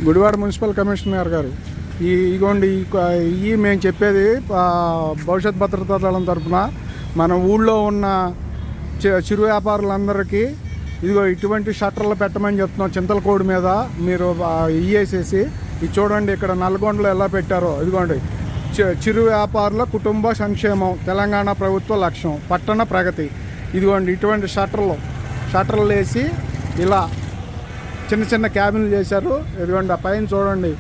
Gudivada municipal commissioner గారు, ఇగోండి ఈ మేము చెప్పేది భవిష్యత్ భద్రతా దళం తరఫున మన ఊళ్ళో ఉన్న చిరు వ్యాపారులందరికీ ఇదిగో ఇటువంటి షట్టర్లు పెట్టమని చెప్తున్నాం. చింతలకోడి మీద మీరు ఇయ్యేసేసి ఇది చూడండి, ఇక్కడ నల్గొండలో ఎలా పెట్టారో. ఇదిగోండి, చిరు వ్యాపారుల కుటుంబ సంక్షేమం తెలంగాణ ప్రభుత్వ లక్ష్యం, పట్టణ ప్రగతి. ఇదిగోండి ఇటువంటి షట్టర్లు వేసి ఇలా చిన్న చిన్న క్యాబిన్లు చేశారు. ఇదిగోండి ఆ పైన చూడండి,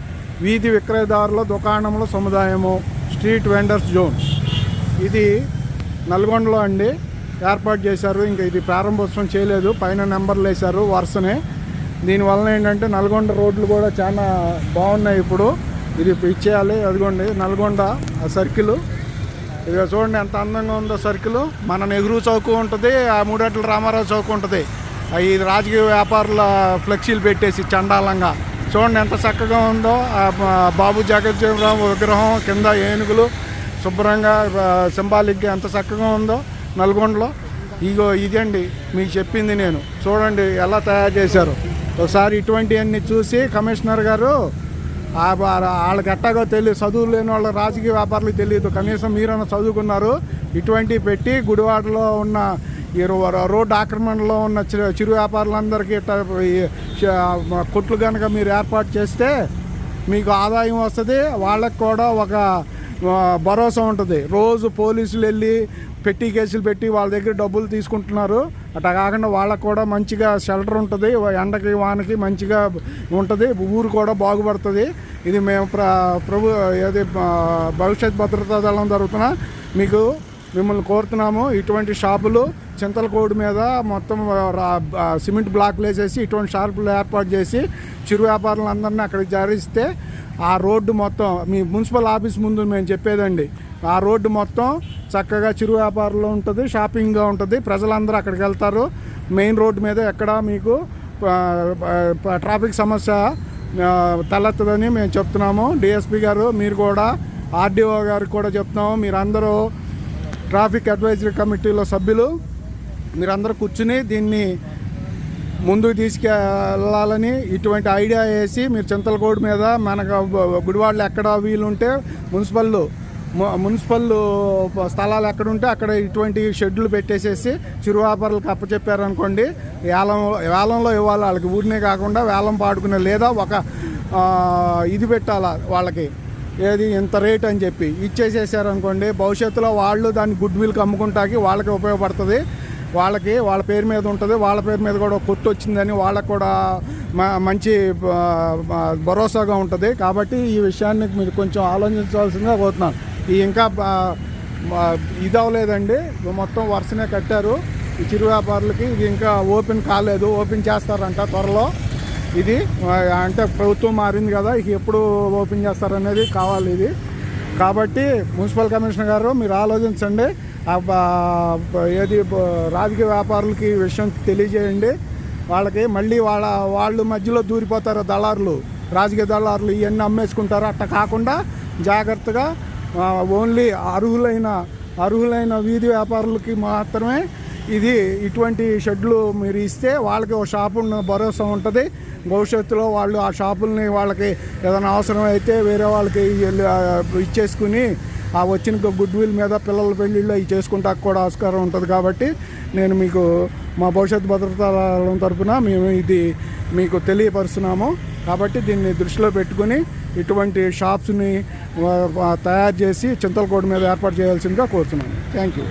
వీధి విక్రయదారుల దుకాణముల సముదాయము, స్ట్రీట్ వెండర్స్ జోన్. ఇది నల్గొండలో అండి ఏర్పాటు చేశారు. ఇంకా ఇది ప్రారంభోత్సవం చేయలేదు, పైన నెంబర్లు వేశారు వరుసనే. దీనివల్ల ఏంటంటే నల్గొండ రోడ్లు కూడా చాలా బాగున్నాయి. ఇప్పుడు ఇది ఇచ్చేయాలి. అదిగోండి నల్గొండ సర్కిల్, ఇక చూడండి ఎంత అందంగా ఉందో సర్కిల్. మన నెహ్రూ చౌక్ ఉంటుంది, ఆ మూడేట్ల రామారావు చౌక్ ఉంటుంది. ఇది రాజకీయ వ్యాపారుల ఫ్లెక్సీలు పెట్టేసి చండాలంగా చూడండి ఎంత చక్కగా ఉందో. బాబు జగజ్జీవనరావు విగ్రహం కింద ఏనుగులు శుభ్రంగా సింబాలిక్గా ఎంత చక్కగా ఉందో నల్గొండలో. ఇగో ఇదండి మీకు చెప్పింది నేను. చూడండి ఎలా తయారు చేశారు. ఒకసారి ఇటువంటివన్నీ చూసి కమిషనర్ గారు వాళ్ళకి ఎట్టాగో తెలియదు, చదువు లేని వాళ్ళ రాజకీయ వ్యాపారులకు తెలియదు, కనీసం మీరన్నా చదువుకున్నారు. ఇటువంటివి పెట్టి గుడివాడలో ఉన్న ఈ రోడ్డు ఆక్రమణలో ఉన్న చిరు వ్యాపారులందరికీ కొట్లు కనుక మీరు ఏర్పాటు చేస్తే మీకు ఆదాయం వస్తుంది, వాళ్ళకి కూడా ఒక భరోసా ఉంటుంది. రోజు పోలీసులు వెళ్ళి పెట్టి కేసులు పెట్టి వాళ్ళ దగ్గర డబ్బులు తీసుకుంటున్నారు. అట్లా కాకుండా వాళ్ళకు కూడా మంచిగా షెల్టర్ ఉంటుంది, ఎండకి వానకి మంచిగా ఉంటుంది, ఊరు కూడా బాగుపడుతుంది. ఇది మేము ఏది భవిష్యత్ భద్రతా దళం తరఫున మిమ్మల్ని కోరుతున్నాము. ఇటువంటి షాపులు చింతలకోడి మీద మొత్తం సిమెంట్ బ్లాక్లు వేసేసి ఇటువంటి షాపులు ఏర్పాటు చేసి చిరు వ్యాపారులందరినీ అక్కడికి జారిస్తే ఆ రోడ్డు మొత్తం మీ మున్సిపల్ ఆఫీస్ ముందు మేము చెప్పేదండి, ఆ రోడ్డు మొత్తం చక్కగా చిరు వ్యాపారంలో ఉంటుంది, షాపింగ్గా ఉంటుంది. ప్రజలందరూ అక్కడికి వెళ్తారు. మెయిన్ రోడ్డు మీద ఎక్కడ మీకు ట్రాఫిక్ సమస్య తలెత్తదని మేము చెప్తున్నాము. డిఎస్పీ గారు మీరు కూడా, ఆర్డీఓ గారికి కూడా చెప్తున్నాము. మీరందరూ ట్రాఫిక్ అడ్వైజరీ కమిటీలో సభ్యులు, మీరందరూ కూర్చుని దీన్ని ముందుకు తీసుకెళ్ళాలని ఇటువంటి ఐడియా వేసి మీరు చింతలకోడి మీద మనకు గుడివాడలో ఎక్కడ వీలుంటే మున్సిపల్ స్థలాలు ఎక్కడుంటే అక్కడ ఇటువంటి షెడ్యూల్ పెట్టేసేసి చిరు వ్యాపారులకు అప్పచెప్పారనుకోండి, వేలంలో ఇవ్వాలి వాళ్ళకి. ఊరినే కాకుండా వేలం పాడుకునే, లేదా ఒక ఇది పెట్టాలా వాళ్ళకి, ఏది ఇంత రేట్ అని చెప్పి ఇచ్చేసేసారనుకోండి, భవిష్యత్తులో వాళ్ళు దాన్ని గుడ్ విల్కి అమ్ముకుంటాకి వాళ్ళకి ఉపయోగపడుతుంది. వాళ్ళ పేరు మీద ఉంటుంది, వాళ్ళ పేరు మీద కూడా కొట్టు వచ్చిందని వాళ్ళకు కూడా మంచి భరోసాగా ఉంటుంది. కాబట్టి ఈ విషయాన్ని మీరు కొంచెం ఆలోచించాల్సిందిగా కోరుతున్నాను. ఈ ఇంకా ఇది అవ్వలేదండి, మొత్తం వరుసనే కట్టారు ఈ చిరు వ్యాపారులకి. ఇది ఇంకా ఓపెన్ కాలేదు, ఓపెన్ చేస్తారంట త్వరలో. ఇది అంటే ప్రభుత్వం మారింది కదా, ఇక ఎప్పుడు ఓపెన్ చేస్తారనేది కావాలి ఇది. కాబట్టి మున్సిపల్ కమిషనర్ గారు మీరు ఆలోచించండి, ఏది రాజకీయ వ్యాపారులకి ఈ విషయం తెలియజేయండి. వాళ్ళకి మళ్ళీ వాళ్ళు మధ్యలో దూరిపోతారు దళారులు, రాజకీయ దళారులు ఇవన్నీ అమ్మేసుకుంటారు. అట్లా కాకుండా జాగ్రత్తగా ఓన్లీ అర్హులైన వీధి వ్యాపారులకి మాత్రమే ఇటువంటి షెడ్లు మీరు ఇస్తే వాళ్ళకి ఒక షాపు భరోసా ఉంటుంది. భవిష్యత్తులో వాళ్ళు ఆ షాపుల్ని వాళ్ళకి ఏదైనా అవసరం అయితే వేరే వాళ్ళకి ఇచ్చేసుకుని ఆ వచ్చిన గుడ్ విల్ మీద పిల్లల పెళ్ళిళ్ళు అవి చేసుకుంటానికి కూడా ఆస్కారం ఉంటుంది. కాబట్టి నేను మీకు మా భవిష్యత్ భద్రతా తరఫున మేము ఇది మీకు తెలియపరుస్తున్నాము. కాబట్టి దీన్ని దృష్టిలో పెట్టుకుని ఇటువంటి షాప్స్ని తయారు చేసి చింతలకోడి మీద ఏర్పాటు చేయాల్సిందిగా కోరుతున్నాను. Thank you.